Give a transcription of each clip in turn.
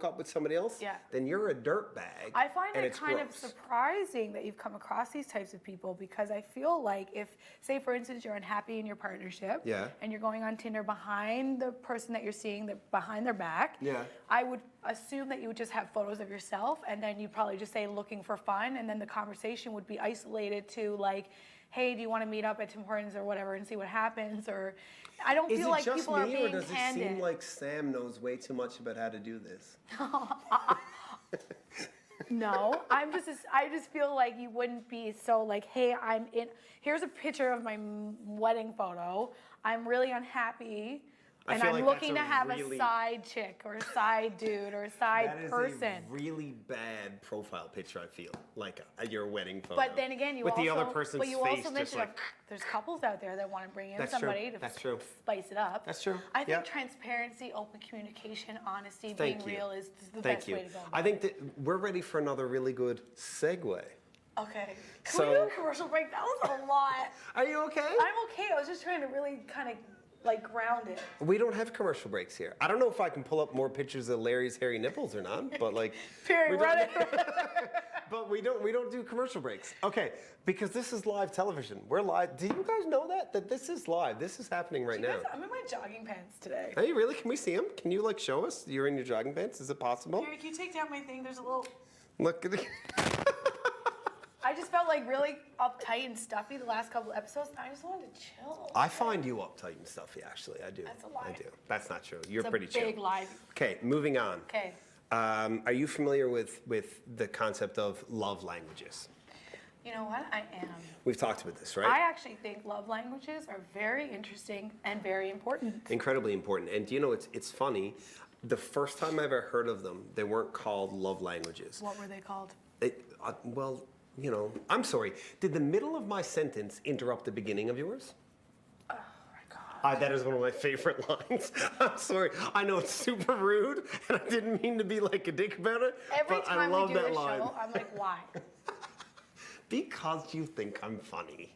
up with somebody else, then you're a dirtbag. I find it kind of surprising that you've come across these types of people, because I feel like if, say for instance, you're unhappy in your partnership and you're going on Tinder behind the person that you're seeing, behind their back, I would assume that you would just have photos of yourself, and then you'd probably just say looking for fun, and then the conversation would be isolated to like, hey, do you want to meet up at Tim Hortons or whatever and see what happens? Or I don't feel like people are being candid. Or does it seem like Sam knows way too much about how to do this? No, I just feel like you wouldn't be so like, hey, here's a picture of my wedding photo. I'm really unhappy. And I'm looking to have a side chick or a side dude or a side person. That is a really bad profile picture, I feel, like your wedding photo. But then again, with the other person's face just like... There's couples out there that want to bring in somebody to spice it up. That's true. I think transparency, open communication, honesty, being real is the best way to go. I think that we're ready for another really good segue. Okay. Can we do a commercial break? That was a lot. Are you okay? I'm okay. I was just trying to really kind of like ground it. We don't have commercial breaks here. I don't know if I can pull up more pictures of Larry's hairy nipples or not, but like Perry, run it. But we don't do commercial breaks. Okay, because this is live television. We're live. Did you guys know that this is live? This is happening right now. I'm in my jogging pants today. Are you really? Can we see them? Can you like show us you're in your jogging pants? Is it possible? Perry, can you take down my thing? There's a little... Look at it. I just felt like really uptight and stuffy the last couple of episodes, and I just wanted to chill. I find you uptight and stuffy, actually. I do. That's a lie. I do. That's not true. You're pretty chill. It's a big lie. Okay, moving on. Okay. Are you familiar with the concept of love languages? You know what? I am. We've talked about this, right? I actually think love languages are very interesting and very important. Incredibly important. And you know, it's funny. The first time I ever heard of them, they weren't called love languages. What were they called? Well, you know, I'm sorry. Did the middle of my sentence interrupt the beginning of yours? Oh my God. That is one of my favorite lines. I'm sorry. I know it's super rude, and I didn't mean to be like a dick about it. Every but time I love we do that a line. show, I'm like, why? Because you think I'm funny.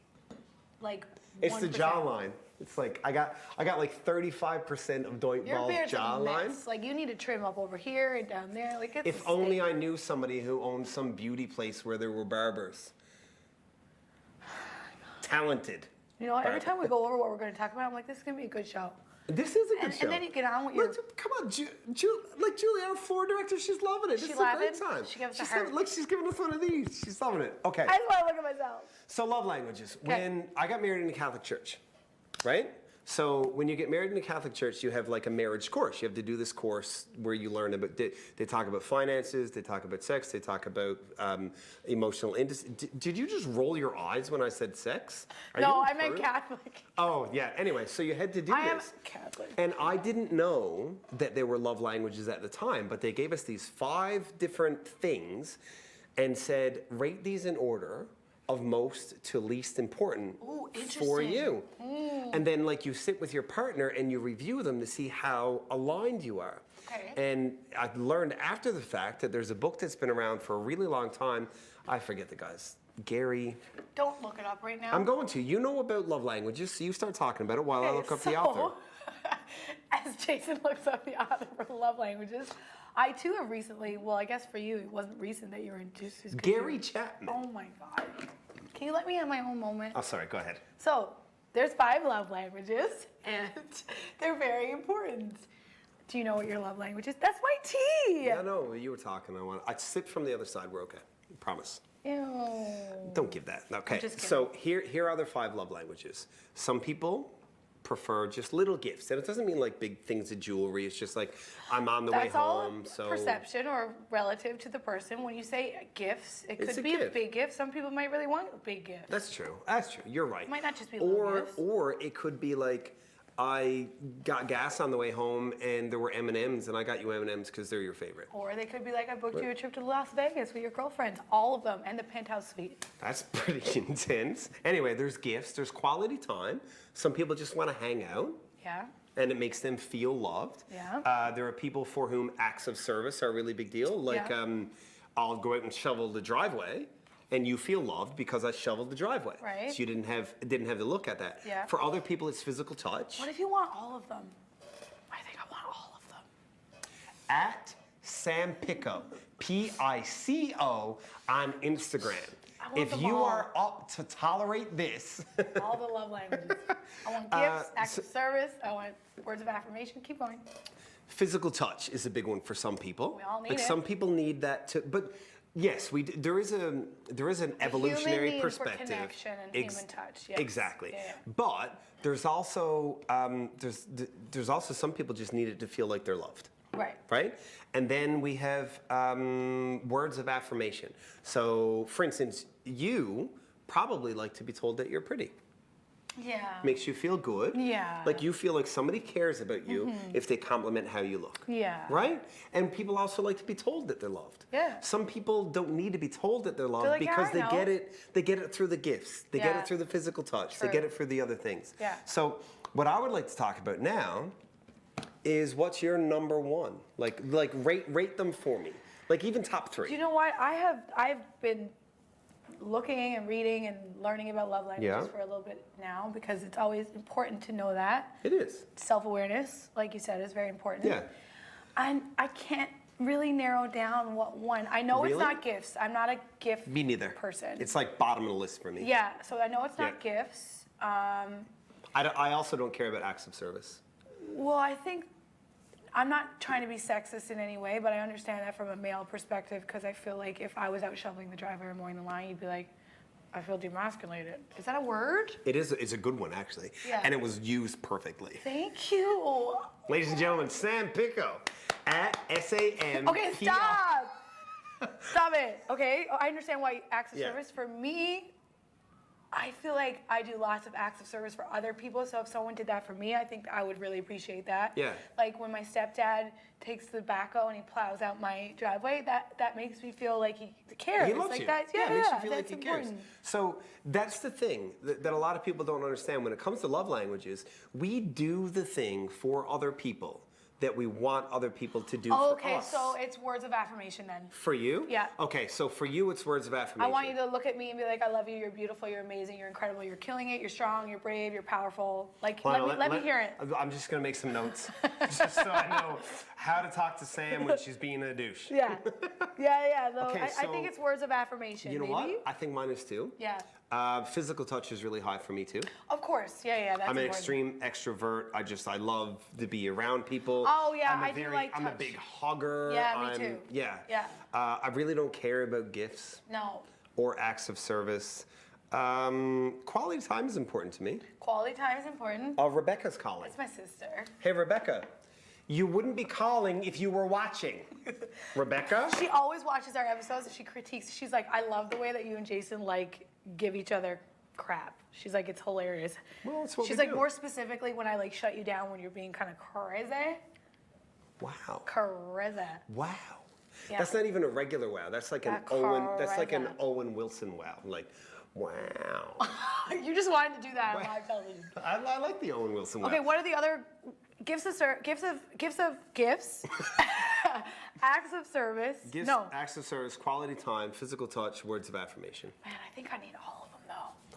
Like 1%. It's the jawline. It's like I got like 35% of Doink Ball's jawline. Like you need to trim up over here and down there. Like it's if only I knew somebody who owned some beauty place where there were barbers. Talented. You know, every time we go over what we're going to talk about, I'm like, this is going to be a good show. This is a good show. And then you get on with your... Come on, Julie, our floor director, she's loving it. This is a great time. She gives us a heart. Look, she's giving us one of these. She's loving it. Okay. I just want to look at myself. So love languages. When I got married in the Catholic Church, right? So when you get married in the Catholic Church, you have like a marriage course. You have to do this course where you learn about, they talk about finances, they talk about sex, they talk about emotional intimacy. Did you just roll your eyes when I said sex? No, I meant Catholic. Oh, yeah. Anyway, so you had to do this. I am Catholic. And I didn't know that there were love languages at the time, but they gave us these 5 different things and said, rate these in order of most to least important for you. And then like you sit with your partner and you review them to see how aligned you are. Okay. And I learned after the fact that there's a book that's been around for a really long time. I forget the guy's. Gary. Don't look it up right now. I'm going to. You know about love languages, so you start talking about it while I look up the author. As Jason looks up the author for love languages, I too have recently, well, I guess for you, it wasn't recent that you were introduced. Gary Chapman. Oh my God. Can you let me have my own moment? Oh, sorry, go ahead. So, there's 5 love languages, and they're very important. Do you know what your love language is? That's my tea! Yeah, no, you were talking. I sipped from the other side. We're okay. Promise. Ew. Don't give that. Okay. I'm just kidding. So here are the 5 love languages. Some people prefer just little gifts, and it doesn't mean like big things of jewelry. It's just like I'm on the way home. That's all perception or relative to the person. When you say gifts, it could be a big gift. Some people might really want a big gift. That's true. That's true. You're right. It might not just be little gifts. Or it could be like I got gas on the way home and there were M&Ms and I got you M&Ms because they're your favorite. Or they could be like, I booked you a trip to Las Vegas with your girlfriends, all of them, and the penthouse suite. That's pretty intense. Anyway, there's gifts, there's quality time. Some people just want to hang out. Yeah. And it makes them feel loved. Yeah. There are people for whom acts of service are a really big deal. Like I'll go out and shovel the driveway. And you feel loved because I shoveled the driveway. Right. So you didn't have to look at that. Yeah. For other people, it's physical touch. What if you want all of them? I think I want all of them. At Sam Picco, P-I-C-O, on Instagram. If you are up to tolerate this. All the love languages. I want gifts, acts of service. I want words of affirmation. Keep going. Physical touch is a big one for some people. We all need it. Some people need that too, but yes, there is an evolutionary human need perspective. For connection and human touch. Yes. Exactly. Yeah. But there's also there's also some people just need it to feel like they're loved. Right. Right? And then we have words of affirmation. So, for instance, you probably like to be told that you're pretty. Yeah. Makes you feel good. Yeah. Like you feel like somebody cares about you if they compliment how you look. Yeah. Right? And people also like to be told that they're loved. Yeah. Some people don't need to be told that they're loved like, because "Yeah, I they get it through the gifts. They get Yeah. it through the physical touch. True. They get it through the other things. Yeah. So what I would like to talk about now is what's your number one? Like rate them for me. Like even top three. You know what? I've been looking and reading and learning about love languages for a little bit now because it's always important to know that. It is. Self-awareness, like you said, is very important. Yeah. And I can't really narrow down what one. I know Really? it's not gifts. I'm not a gift Me neither. person. It's like bottom of the list for me. Yeah, so I know it's not Yeah. gifts. I also don't care about acts of service. Well, I think I'm not trying to be sexist in any way, but I understand that from a male perspective because I feel like if I was out shoveling the driveway or mowing the lawn, you'd be like, I feel demasculated. Is that a word? It is. It's a good one actually, Yeah. and it was used perfectly. Thank you. Ladies and gentlemen, Sam Picco at SAM. Okay, stop. Stop it. Okay, I understand why acts of Yeah. service. For me, I feel like I do lots of acts of service for other people. So if someone did that for me, I think I would really appreciate that. Yeah. Like when my stepdad takes the backhoe and he plows out my driveway, that makes me feel like he cares. He loves like you. That, it makes you feel like that's he cares. important. So that's the thing that a lot of people don't understand when it comes to love languages. We do the thing for other people that we want other people to do Oh, for okay, us. so it's words of affirmation then. For you? Yeah. Okay, so for you, it's words of affirmation. I want you to look at me and be like, I love you, you're beautiful, you're amazing, you're incredible, you're killing it, you're strong, you're brave, you're powerful. Like, let me hear it. I'm just gonna make some notes, just so I know how to talk to Sam when she's being a douche. Yeah. Yeah. No, Okay, I think so- it's words of affirmation. You know maybe? what? I think mine is too. Yeah. Physical touch is really high for me too. Of course. Yeah. That's I'm an important. extreme extrovert. I love to be around people. Oh, yeah, I'm I do like I'm a touch. big hugger. Yeah, me too. Yeah. Yeah. I really don't care about gifts No. or acts of service. Quality time is important to me. Quality time is important. Rebecca's calling. It's my sister. Hey, Rebecca. You wouldn't be calling if you were watching. Rebecca? She always watches our episodes and she critiques. She's like, I love the way that you and Jason give each other crap. She's like, it's hilarious. Well, that's what She's we like, do. more specifically when I shut you down when you're being kind of crazy. Wow. Crazy. Wow. Yeah. That's not even a regular wow. That's like an Correct. Owen Wilson wow. Like, wow. You just wanted to do that on live television. I like the Owen Wilson wow. Okay, what are the other gifts of gifts? Acts of service. Gifts, No. acts of service, quality time, physical touch, words of affirmation. Man, I think I need all of them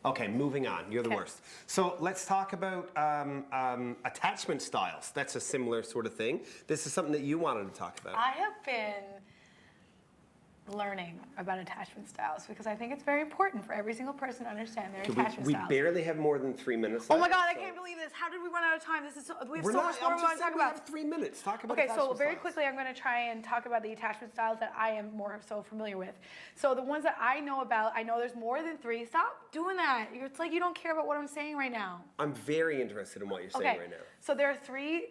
though. Okay, moving on. You're the Okay. worst. So let's talk about attachment styles. That's a similar sort of thing. This is something that you wanted to talk about. I have been learning about attachment styles because I think it's very important for every single person to understand their attachment we styles. barely have more than 3 minutes Oh left. my God, I so- can't believe this. How did we run out of time? We have We're so not, much more I'm we just want to saying talk we about. have 3 minutes. Talk about Okay, so attachment very styles. quickly, I'm going to try and talk about the attachment styles that I am more so familiar with. So the ones that I know about, I know there's more than 3. Stop doing that. It's like you don't care about what I'm saying right now. I'm very interested in what you're saying right now. So there are 3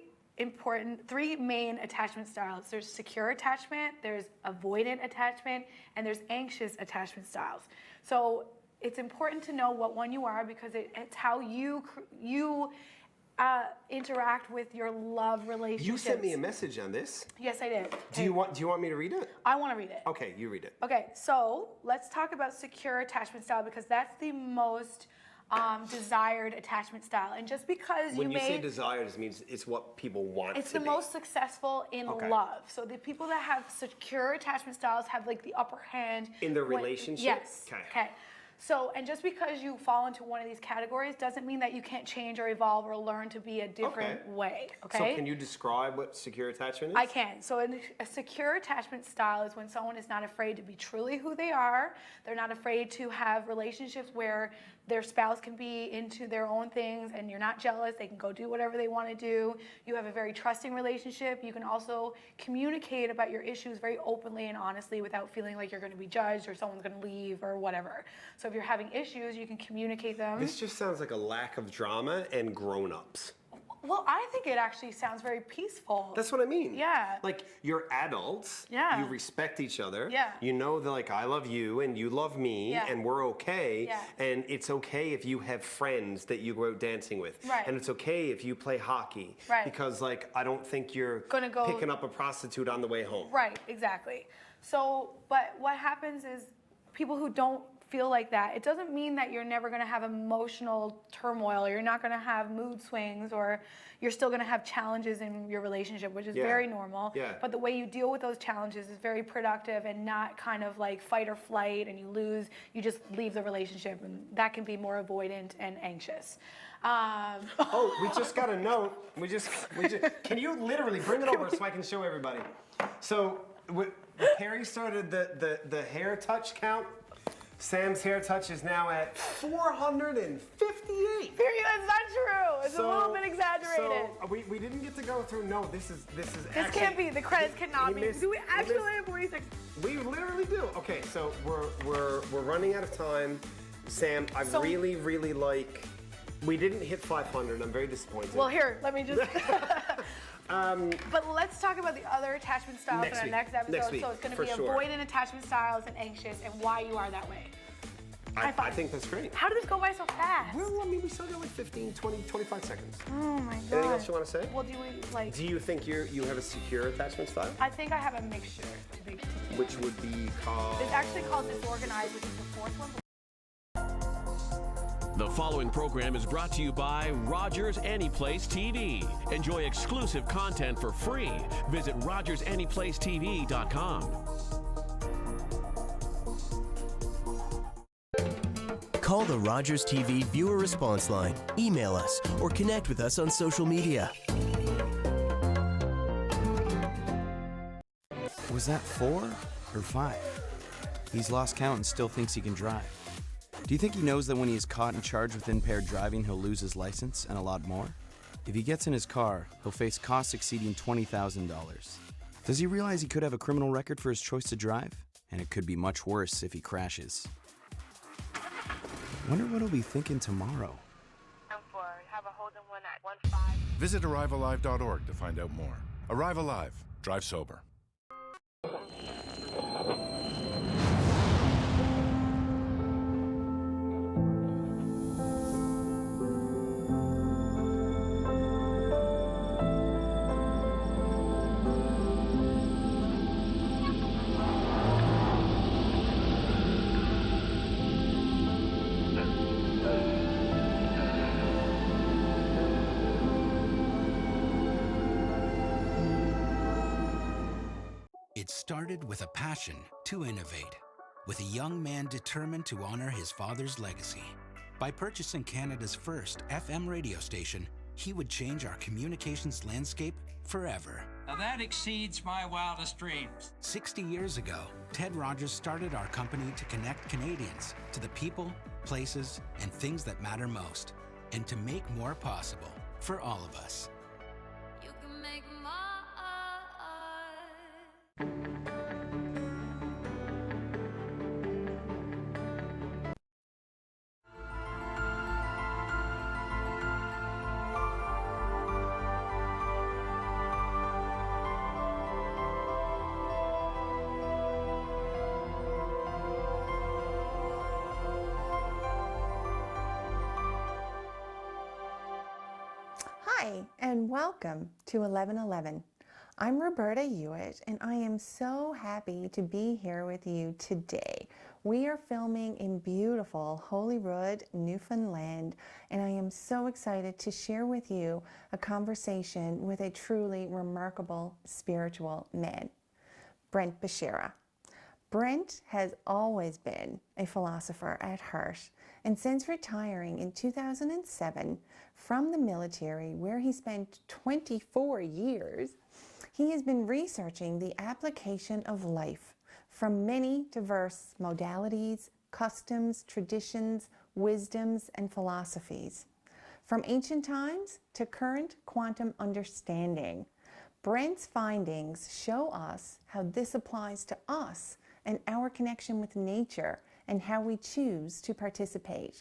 main attachment styles. There's secure attachment, there's avoidant attachment, and there's anxious attachment styles. So it's important to know what one you are because it's how you interact with your love relationships. You sent me a message on this. Yes, I did. Do you want me to read it? I want to read it. Okay, you read it. Okay, so let's talk about secure attachment style because that's the most desired attachment style. And just because When you say desired, it means it's what people want it's to the be. most successful in love. So the people that have secure attachment styles have like the upper hand In their relationship? Yes. Okay. Okay. So, and just because you fall into one of these categories doesn't mean that you can't change or evolve or learn to be a different way, okay? So can you describe what secure attachment is? I can. So a secure attachment style is when someone is not afraid to be truly who they are. They're not afraid to have relationships where their spouse can be into their own things and you're not jealous. They can go do whatever they want to do. You have a very trusting relationship. You can also communicate about your issues very openly and honestly without feeling like you're going to be judged or someone's going to leave or whatever. So if you're having issues, you can communicate them. This just sounds like a lack of drama and grown-ups. Well, I think it actually sounds very peaceful. That's what I mean. Yeah. Like, you're adults. Yeah. You respect each other. Yeah. You know that, like, I love you and you love me and we're okay. Yeah. And it's okay if you have friends that you go out dancing with. Right. And it's okay if you play hockey. Right. Because, like, I don't think you're picking up a prostitute on the way home. Right, exactly. So, but what happens is people who don't feel like that, it doesn't mean that you're never going to have emotional turmoil, or you're not going to have mood swings, or you're still going to have challenges in your relationship, which is very normal. Yeah. But the way you deal with those challenges is very productive and not kind of like fight or flight and you lose, you just leave the relationship, and that can be more avoidant and anxious. Oh, we just got a note. We just can you literally bring it over so I can show everybody? So Perry started the hair touch count. Sam's hair touch is now at 458. That's not true. It's a little bit exaggerated. So we didn't get to go through. No, this actually, can't be. The credits cannot be. Do we actually have 46? We literally do. Okay, so we're running out of time. Sam, I really like. We didn't hit 500. I'm very disappointed. Well, here, let me just. But let's talk about the other attachment styles in our next episode. Next week, so it's going to be avoidant attachment styles and anxious, and why you are that way. I think that's great. How did this go by so fast? Well, I mean, we still got like 15, 20, 25 seconds. Oh my god. Anything else you want to say? Well, do you think you have a secure attachment style? I think I have a mixture. Which would be called? It's actually called disorganized, which is the fourth one. The following program is brought to you by Rogers Anyplace TV. Enjoy exclusive content for free. Visit RogersAnyplaceTV.com. Call the Rogers TV viewer response line, email us, or connect with us on social media. Was that 4 or 5? He's lost count and still thinks he can drive. Do you think he knows that when he is caught and charged with impaired driving, he'll lose his license and a lot more? If he gets in his car, he'll face costs exceeding $20,000. Does he realize he could have a criminal record for his choice to drive? And it could be much worse if he crashes. Wonder what he'll be thinking tomorrow. Have a Holden one at 15. Visit ArriveAlive.org to find out more. Arrive Alive. Drive sober. It started with a passion to innovate, with a young man determined to honor his father's legacy. By purchasing Canada's first FM radio station, he would change our communications landscape forever. Now that exceeds my wildest dreams. 60 years ago, Ted Rogers started our company to connect Canadians to the people, places, and things that matter most, and to make more possible for all of us. You can make more. Hi, and welcome to 1111. I'm Roberta Hewitt, and I am so happy to be here with you today. We are filming in beautiful Holyrood, Newfoundland, and I am so excited to share with you a conversation with a truly remarkable spiritual man, Brent Bashira. Brent has always been a philosopher at heart, and since retiring in 2007 from the military, where he spent 24 years, he has been researching the application of life from many diverse modalities, customs, traditions, wisdoms, and philosophies. From ancient times to current quantum understanding, Brent's findings show us how this applies to us and our connection with nature and how we choose to participate.